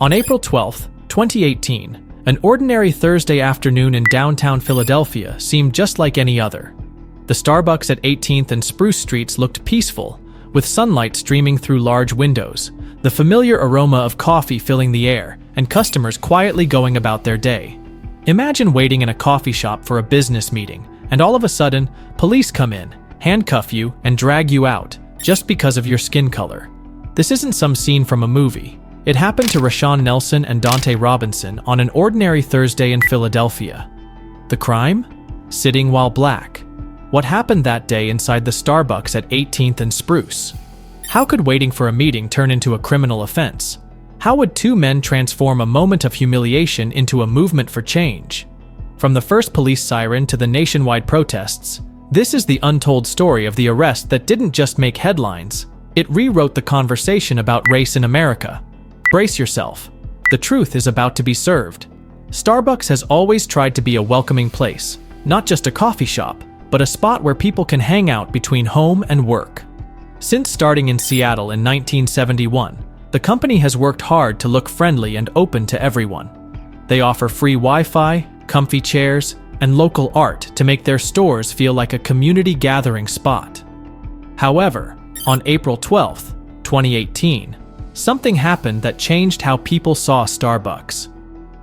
On April 12, 2018, an ordinary Thursday afternoon in downtown Philadelphia seemed just like any other. The Starbucks at 18th and Spruce Streets looked peaceful, with sunlight streaming through large windows, the familiar aroma of coffee filling the air, and customers quietly going about their day. Imagine waiting in a coffee shop for a business meeting, and all of a sudden, police come in, handcuff you, and drag you out, just because of your skin color. This isn't some scene from a movie. It happened to Rashawn Nelson and Dante Robinson on an ordinary Thursday in Philadelphia. The crime? Sitting while black. What happened that day inside the Starbucks at 18th and Spruce? How could waiting for a meeting turn into a criminal offense? How would two men transform a moment of humiliation into a movement for change? From the first police siren to the nationwide protests, this is the untold story of the arrest that didn't just make headlines, it rewrote the conversation about race in America. Brace yourself. The truth is about to be served. Starbucks has always tried to be a welcoming place, not just a coffee shop, but a spot where people can hang out between home and work. Since starting in Seattle in 1971, the company has worked hard to look friendly and open to everyone. They offer free Wi-Fi, comfy chairs, and local art to make their stores feel like a community gathering spot. However, on April 12, 2018, something happened that changed how people saw Starbucks.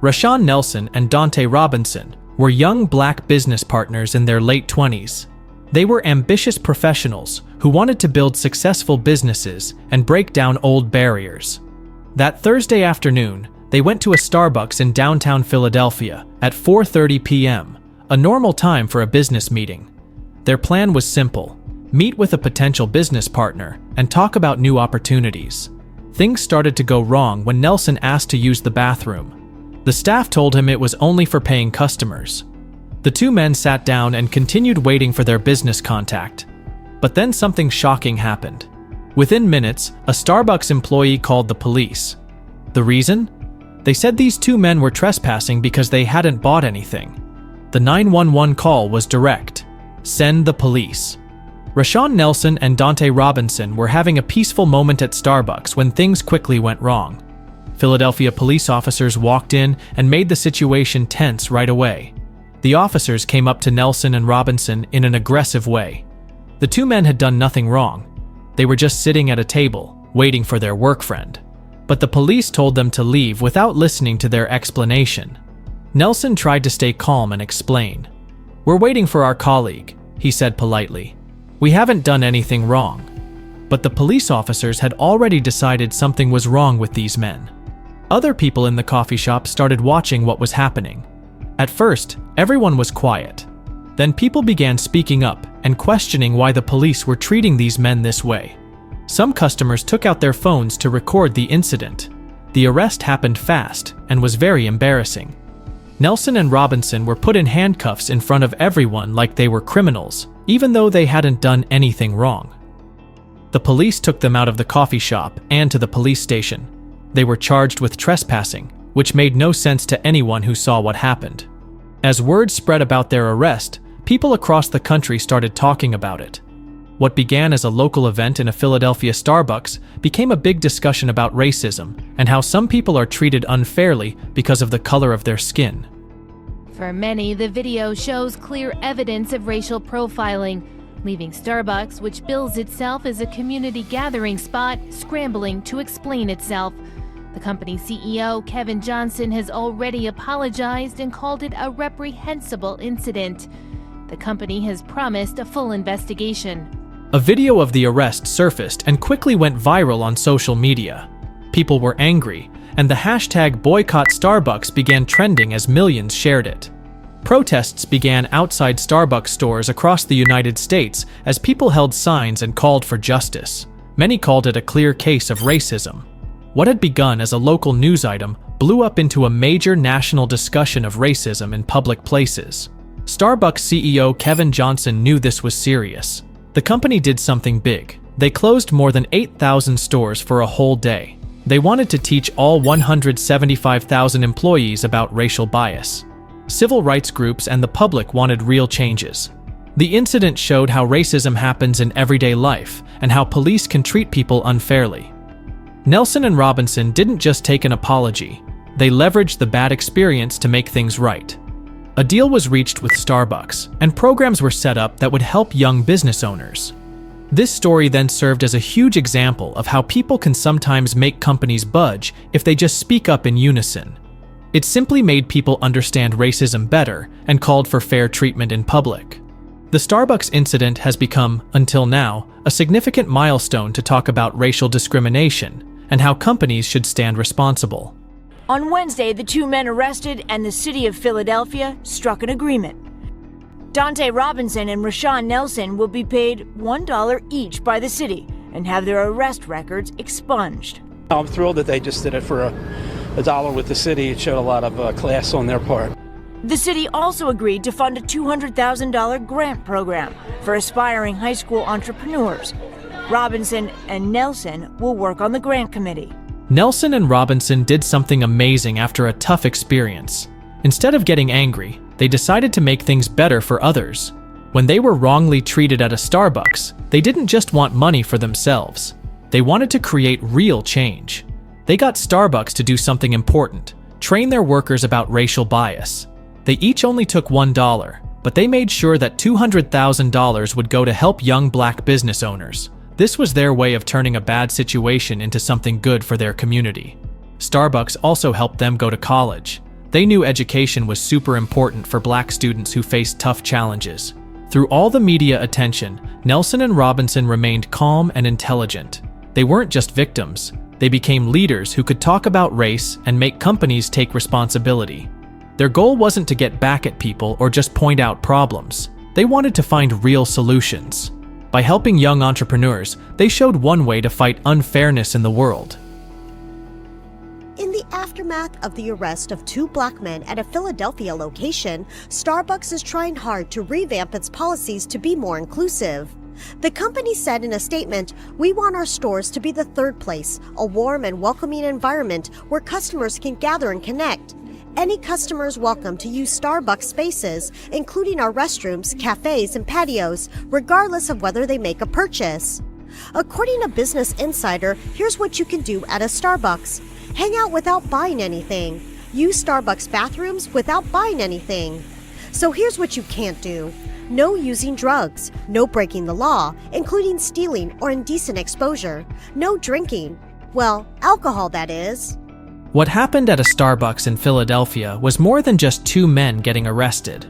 Rashawn Nelson and Dante Robinson were young black business partners in their late 20s. They were ambitious professionals who wanted to build successful businesses and break down old barriers. That Thursday afternoon, they went to a Starbucks in downtown Philadelphia at 4:30 p.m., a normal time for a business meeting. Their plan was simple: meet with a potential business partner and talk about new opportunities. Things started to go wrong when Nelson asked to use the bathroom. The staff told him it was only for paying customers. The two men sat down and continued waiting for their business contact. But then something shocking happened. Within minutes, a Starbucks employee called the police. The reason? They said these two men were trespassing because they hadn't bought anything. The 911 call was direct: send the police. Rashawn Nelson and Dante Robinson were having a peaceful moment at Starbucks when things quickly went wrong. Philadelphia police officers walked in and made the situation tense right away. The officers came up to Nelson and Robinson in an aggressive way. The two men had done nothing wrong. They were just sitting at a table, waiting for their work friend. But the police told them to leave without listening to their explanation. Nelson tried to stay calm and explain. "We're waiting for our colleague," he said politely. "We haven't done anything wrong." But the police officers had already decided something was wrong with these men. Other people in the coffee shop started watching what was happening. At first, everyone was quiet. Then people began speaking up and questioning why the police were treating these men this way. Some customers took out their phones to record the incident. The arrest happened fast and was very embarrassing. Nelson and Robinson were put in handcuffs in front of everyone like they were criminals, even though they hadn't done anything wrong. The police took them out of the coffee shop and to the police station. They were charged with trespassing, which made no sense to anyone who saw what happened. As word spread about their arrest, people across the country started talking about it. What began as a local event in a Philadelphia Starbucks became a big discussion about racism and how some people are treated unfairly because of the color of their skin. For many, the video shows clear evidence of racial profiling, leaving Starbucks, which bills itself as a community gathering spot, scrambling to explain itself. The company's CEO, Kevin Johnson, has already apologized and called it a reprehensible incident. The company has promised a full investigation. A video of the arrest surfaced and quickly went viral on social media. People were angry, and the hashtag Boycott Starbucks began trending as millions shared it. Protests began outside Starbucks stores across the United States as people held signs and called for justice. Many called it a clear case of racism. What had begun as a local news item blew up into a major national discussion of racism in public places. Starbucks CEO Kevin Johnson knew this was serious. The company did something big. They closed more than 8,000 stores for a whole day. They wanted to teach all 175,000 employees about racial bias. Civil rights groups and the public wanted real changes. The incident showed how racism happens in everyday life and how police can treat people unfairly. Nelson and Robinson didn't just take an apology, they leveraged the bad experience to make things right. A deal was reached with Starbucks, and programs were set up that would help young business owners. This story then served as a huge example of how people can sometimes make companies budge if they just speak up in unison. It simply made people understand racism better and called for fair treatment in public. The Starbucks incident has become, until now, a significant milestone to talk about racial discrimination and how companies should stand responsible. On Wednesday, the two men arrested and the city of Philadelphia struck an agreement. Dante Robinson and Rashawn Nelson will be paid $1 each by the city and have their arrest records expunged. I'm thrilled that they just did it for a dollar with the city. It showed a lot of class on their part. The city also agreed to fund a $200,000 grant program for aspiring high school entrepreneurs. Robinson and Nelson will work on the grant committee. Nelson and Robinson did something amazing after a tough experience. Instead of getting angry, they decided to make things better for others. When they were wrongly treated at a Starbucks, they didn't just want money for themselves. They wanted to create real change. They got Starbucks to do something important, train their workers about racial bias. They each only took $1, but they made sure that $200,000 would go to help young black business owners. This was their way of turning a bad situation into something good for their community. Starbucks also helped them go to college. They knew education was super important for black students who faced tough challenges. Through all the media attention, Nelson and Robinson remained calm and intelligent. They weren't just victims. They became leaders who could talk about race and make companies take responsibility. Their goal wasn't to get back at people or just point out problems. They wanted to find real solutions. By helping young entrepreneurs, they showed one way to fight unfairness in the world. In the aftermath of the arrest of two black men at a Philadelphia location, Starbucks is trying hard to revamp its policies to be more inclusive. The company said in a statement, "We want our stores to be the third place, a warm and welcoming environment where customers can gather and connect. Any customer is welcome to use Starbucks spaces, including our restrooms, cafes, and patios, regardless of whether they make a purchase." According to Business Insider, here's what you can do at a Starbucks. Hang out without buying anything. Use Starbucks bathrooms without buying anything. So here's what you can't do. No using drugs. No breaking the law, including stealing or indecent exposure. No drinking. Well, alcohol, that is. What happened at a Starbucks in Philadelphia was more than just two men getting arrested.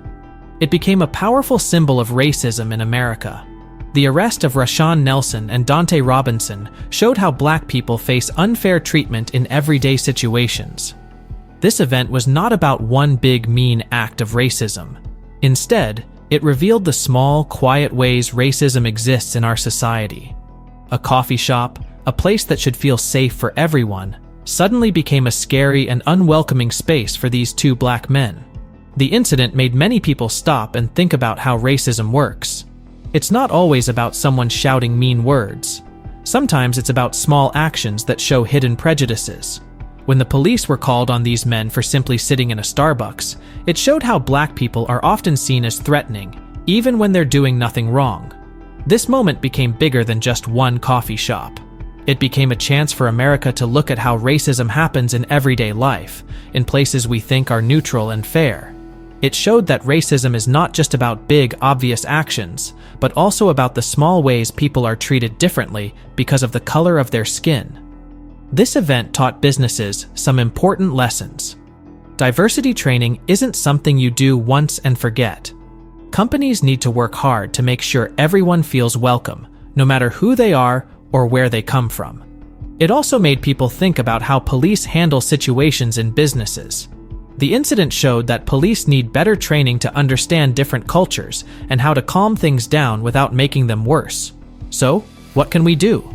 It became a powerful symbol of racism in America. The arrest of Rashawn Nelson and Dante Robinson showed how black people face unfair treatment in everyday situations. This event was not about one big mean act of racism. Instead, it revealed the small, quiet ways racism exists in our society. A coffee shop, a place that should feel safe for everyone, suddenly became a scary and unwelcoming space for these two black men. The incident made many people stop and think about how racism works. It's not always about someone shouting mean words. Sometimes it's about small actions that show hidden prejudices. When the police were called on these men for simply sitting in a Starbucks, it showed how black people are often seen as threatening, even when they're doing nothing wrong. This moment became bigger than just one coffee shop. It became a chance for America to look at how racism happens in everyday life, in places we think are neutral and fair. It showed that racism is not just about big, obvious actions, but also about the small ways people are treated differently because of the color of their skin. This event taught businesses some important lessons. Diversity training isn't something you do once and forget. Companies need to work hard to make sure everyone feels welcome, no matter who they are or where they come from. It also made people think about how police handle situations in businesses. The incident showed that police need better training to understand different cultures and how to calm things down without making them worse. So, what can we do?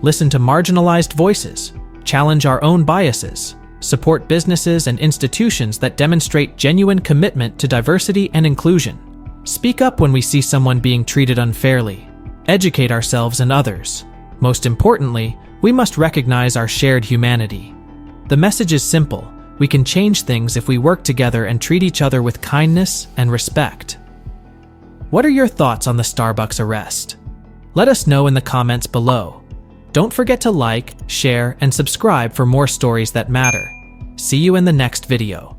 Listen to marginalized voices, challenge our own biases, support businesses and institutions that demonstrate genuine commitment to diversity and inclusion. Speak up when we see someone being treated unfairly. Educate ourselves and others. Most importantly, we must recognize our shared humanity. The message is simple. We can change things if we work together and treat each other with kindness and respect. What are your thoughts on the Starbucks arrest? Let us know in the comments below. Don't forget to like, share, and subscribe for more stories that matter. See you in the next video.